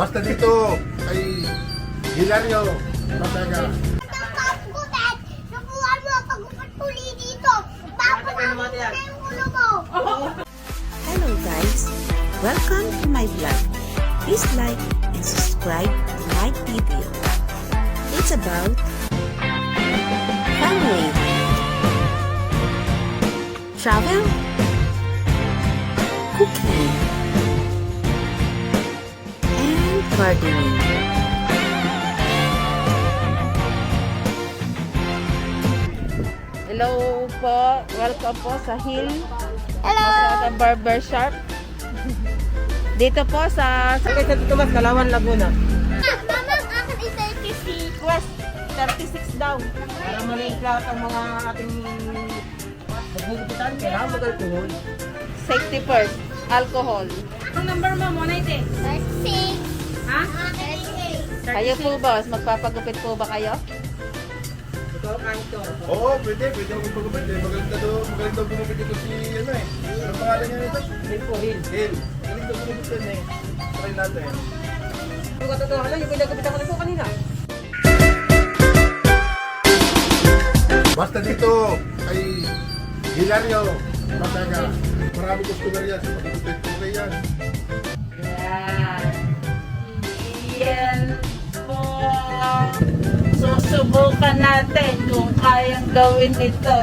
Basta dito kay Hilario Matyaga. Subukan mo pag-upatuli dito. Bago namin na yung ulo mo. Hello guys! Welcome to my vlog. Please like and subscribe to my video. It's about family, travel, cooking, and gardening. Hello po, welcome po sa Hill. Hello! Sa Barber Shop. Dito po sa Sakay sa Tutumas, Kalawan, Laguna. Mama, akin i-36. Quest 36 daw. Para maliit lahat ang mga ating magbubukitan, kailangan mag-alcohol. Safety first, alcohol. Ang number mo, muna ite. 36. Ha? 38. Kayo po boss, magpapagupit po ba kayo? Ito, kahit ito. Oo, pwede ako magpagupit eh. Magaling daw gumupit ito si ano eh. Anong pangalan niya nito? Hill po, hill. Hill. Magaling daw gumupit yan eh. Try natin. Yung katotohanan, yung pinagkapitan ko nito kanina. Basta dito kay Hilario Matyaga. Marami customer yan. Magugupit po kayo yan. Yan. Yan po. Susubukan natin kung kayang gawin ito.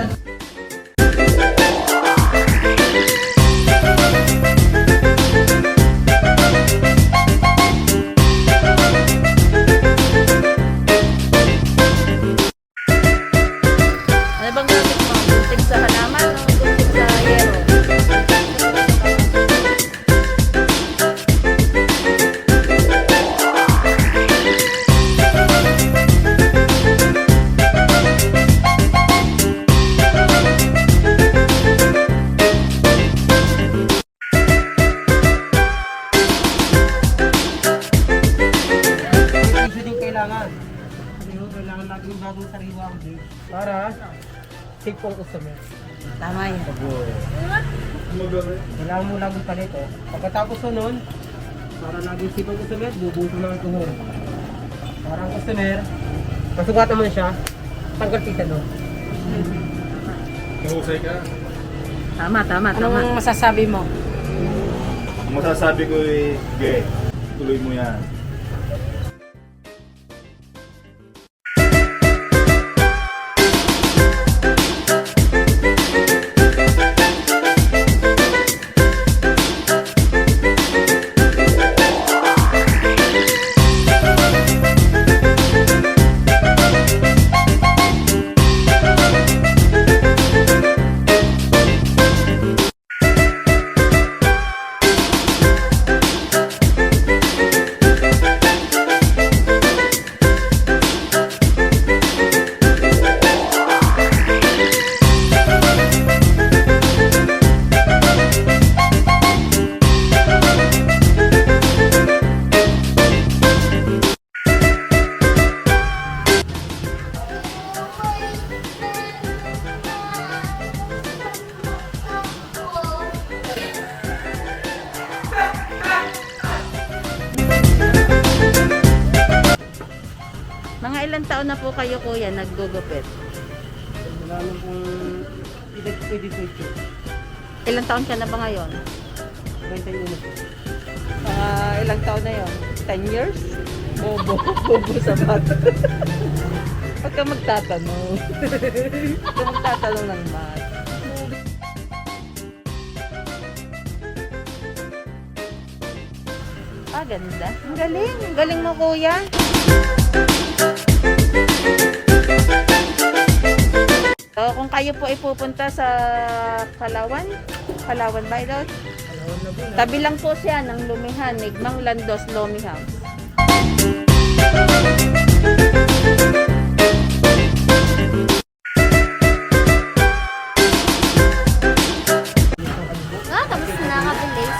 Ano bang gamit mo? Gunting sa halaman o gunting sa yero? May tissue din kailangan. Kasi kailangan natin yung bagong sariwa ang dish. Para safe pong customer. Tama yan. Kailangan mo laging palito. Pagkatapos nun, para laging safe ang customer, bubuto ng alcohol. Para ang customer, masugatan mo na siya, tanggal tita no. Mahusay ka. Tama. Anong masasabi mo? Ang masasabi ko eh, sige, tuloy mo yan. Mga ilang taon na po kayo kuya naggugupit? Wala nang kung edad pwede sa ito. Ilang taon ka na ba ngayon? 21. Ilang taon na yon? 10 years? Bobo sa bata. Huwag ka magtatanong. Huwag ka magtatanong ng math. Ganda. Ang galing. Ang galing mo kuya. So, kung kayo po ay pupunta sa Palawan ba ito? Tabi lang po siya ng Lumihan, Nigmang Landos, Lomi House. Tapos na nakabilis.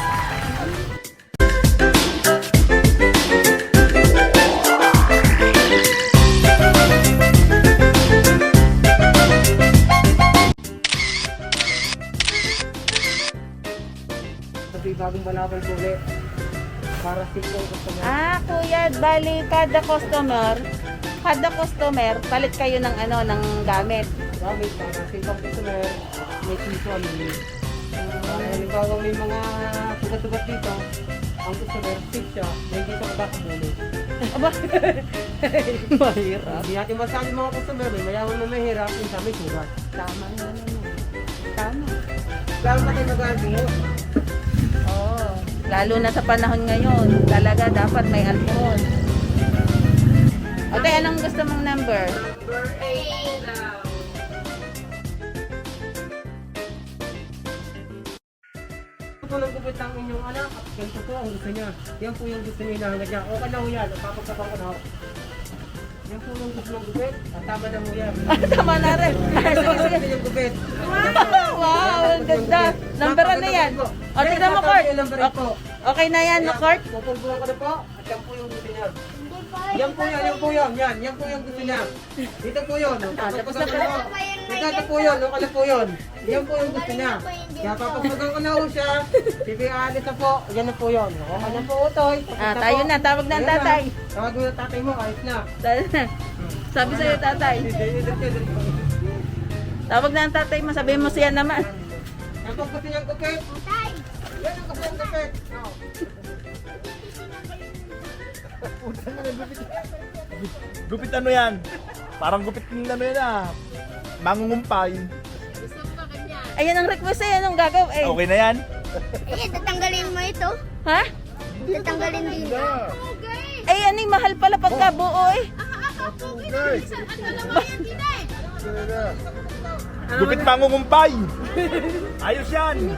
Sabi bagong balabal ko ulit. Para simple customer. Kuya, bali kada customer, palit kayo ng ng gamit. Gamit para simple customer. May piso, may halimbawa may mga sugat-sugat dito. Ang customer, tip siya. May dito magkakabuli. Aba, mahirap. Hindi natin masabi mga customer, may mayaman na mahirap, yung may sugat. Tama na naman. Tama. Lalo pa tayo mag-albiho. Oo. Lalo na sa panahon ngayon, talaga dapat may alcohol. Okay, anong gusto mong number? Ito po lang gupit ang inyong anak at ganito po ang gusto niya. Yan po yung gusto niya hinahangad niya. Okay na ho yan, papagkapang ko na ho. Yan po yung gusto ng gupit at tama na ho yan. Tama na rin. Sige, sige. Yan yung gupit. Wow, ang ganda. Numberan na yan. O, tignan mo, Kurt. Yung number 8 po. Okay na yan, no, Kurt? Pupulbuhan ko na po at yan po yung gusto niya. Yan po yan, yan po yan. Yan po yung gusto niya. Dito po yun. tapos na pala. Dito po yun, okay na po yun. Yan po yung gusto niya. Kaya papagpagang ko na ho siya. Sige, alis na po. Yan na po yun. Okay na po, Utoy. Tayo na. Tawag na ang tatay. Tawag mo na tatay mo, ayos na. Tayo na. Sabi sa'yo, tatay. Tawag na ang tatay mo. Sabihin mo siya naman. Yan po gusto niyang gupit. Yan ang gusto niyang gupit. Gupit ano yan? Parang gupit ng ano yan mangungumpay. Ayun ang request eh. Anong gagawin? Okay na yan? Eh, tatanggalin mo ito. Ha? Tatanggalin din. Ay, mahal pala pagkabuo eh. Gupit mangungumpay. Ayos yan.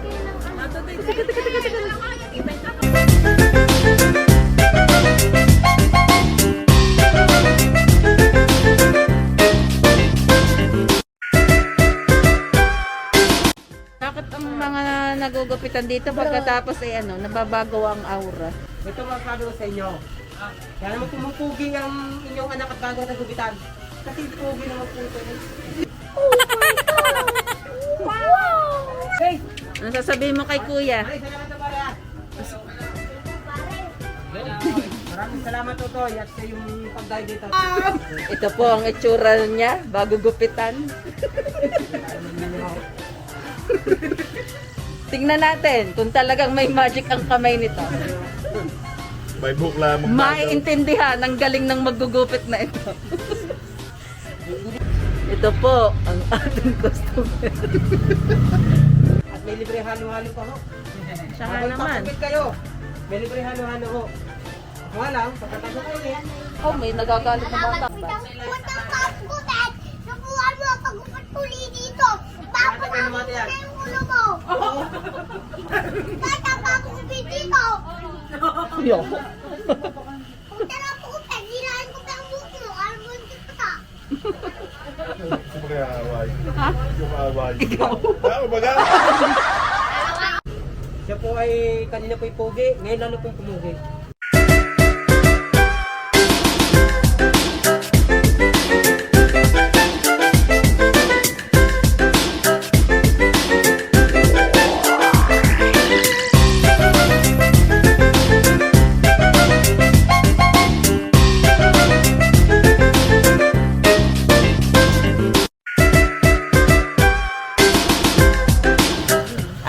Bakit ang mga nagugupitan dito pagkatapos ay nababago ang aura? Ito mga sabi ko sa inyo. Kaya naman pumupugi ang inyong anak at bago na gupitan. Kasi pugi naman po ito. Hey! Ano sasabihin mo kay kuya? Ay, salamat na pare. Maraming salamat Totoy at sa yung pag-guide dito. Ito po ang itsura niya bago gupitan. Tingnan natin kung talagang may magic ang kamay nito. May bukla Maiintindihan ang galing ng maggugupit na ito. Ito po ang ating customer. At may libre halo-halo pa ho. Siya nga Habang naman. pagkupit kayo, may libre halo-halo ho. Wala lang, pagkatapos ko ulit. Oh, may nagagalit na bata. Puntang pagkutan. Nakuha mo ang pagkupat uli dito. Papasakin mo na yung ulo mo. Tata, papasakin dito. Yo. Punta na po kita. Gilahan ko pa ang buko mo. Alam mo hindi kita. Gusto mo kaya away? Ha? Yung away. Baga. Siya po ay kanina po'y pugi, ngayon lalo pong pumugi.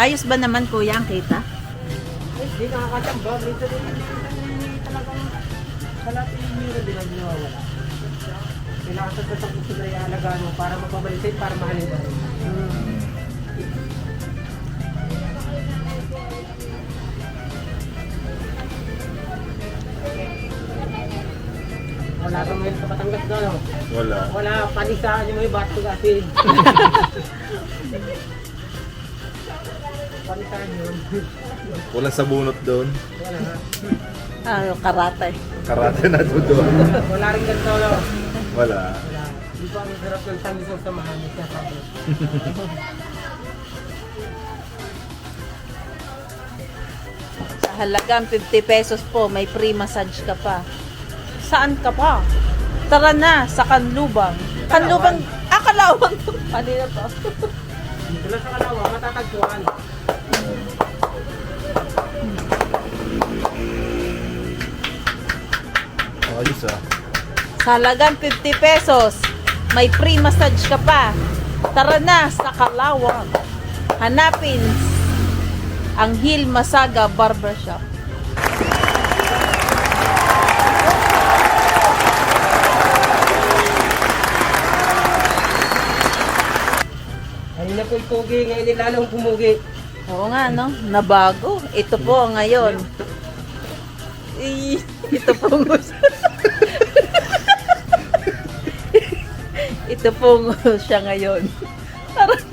Ayos ba naman kuya ang kita? Hindi nakakatamba, minsan din talagang kalati yung miro din ang nawawala. Kailangan sa gusto na ialagaan mo para magpabalitin, para mahalin ka rin. Wala kang ngayon sa Batangas na, no? Wala. Wala, panisaan yung may bato gasin. Panisaan yun. Walang sabunot doon. Wala nga. Karate. Karate na doon. Wala rin ganito, no? Wala. Wala. Di ba ang sarap ng tamisong samahan niya sa akin? Sa halagang 50 pesos po, may free massage ka pa. Saan ka pa? Tara na, sa Kanlubang. Kanlubang, Kalawang. Kanina pa. Dito lang sa Kalawang, matatagpuan. Ayos ah. Sa halagang 50 pesos, may free massage ka pa. Tara na sa Kalawang. Hanapin ang Hill Masaga Barbershop. Ayun na po yung pogi, ngayon din lalong pumugi. Oo nga, no? Nabago. Ito po ngayon. Ito po ito po siya ngayon. Parang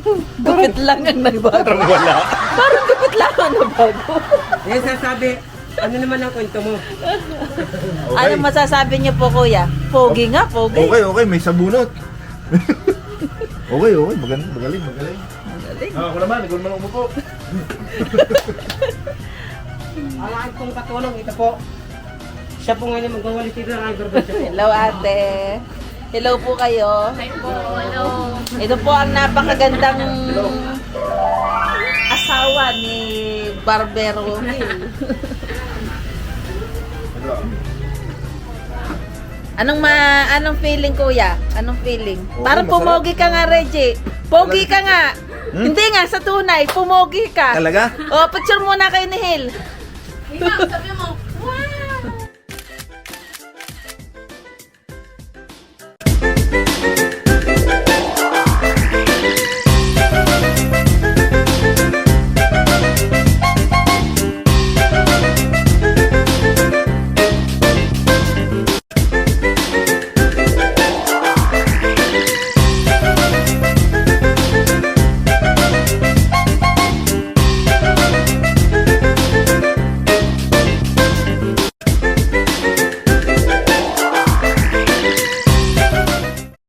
gupit lang ang nagbago. Parang wala. Parang gupit lang ang nagbago. Yan sasabi, ano naman ang kwento mo? Ano masasabi niyo po, kuya? Pogi nga, pogi. Okay, may sabunot. okay. Magaling. Magaling. Ako naman, ikaw naman umupo. Ang aking pong katulong, ito po. Siya po ngayon magwawalis dito ng aking barbershop po. Hello, ate. Hello po kayo. Hello. Ito po ang napakagandang asawa ni Barbero Hill. Anong feeling, kuya? Anong feeling? Okay, Parang masarap. pumogi ka nga, Reggie. Pogi ka nga. Hindi nga, sa tunay, pumogi ka. Talaga? Oh, picture muna kayo ni Hill. Ikaw, sabi mo, wow!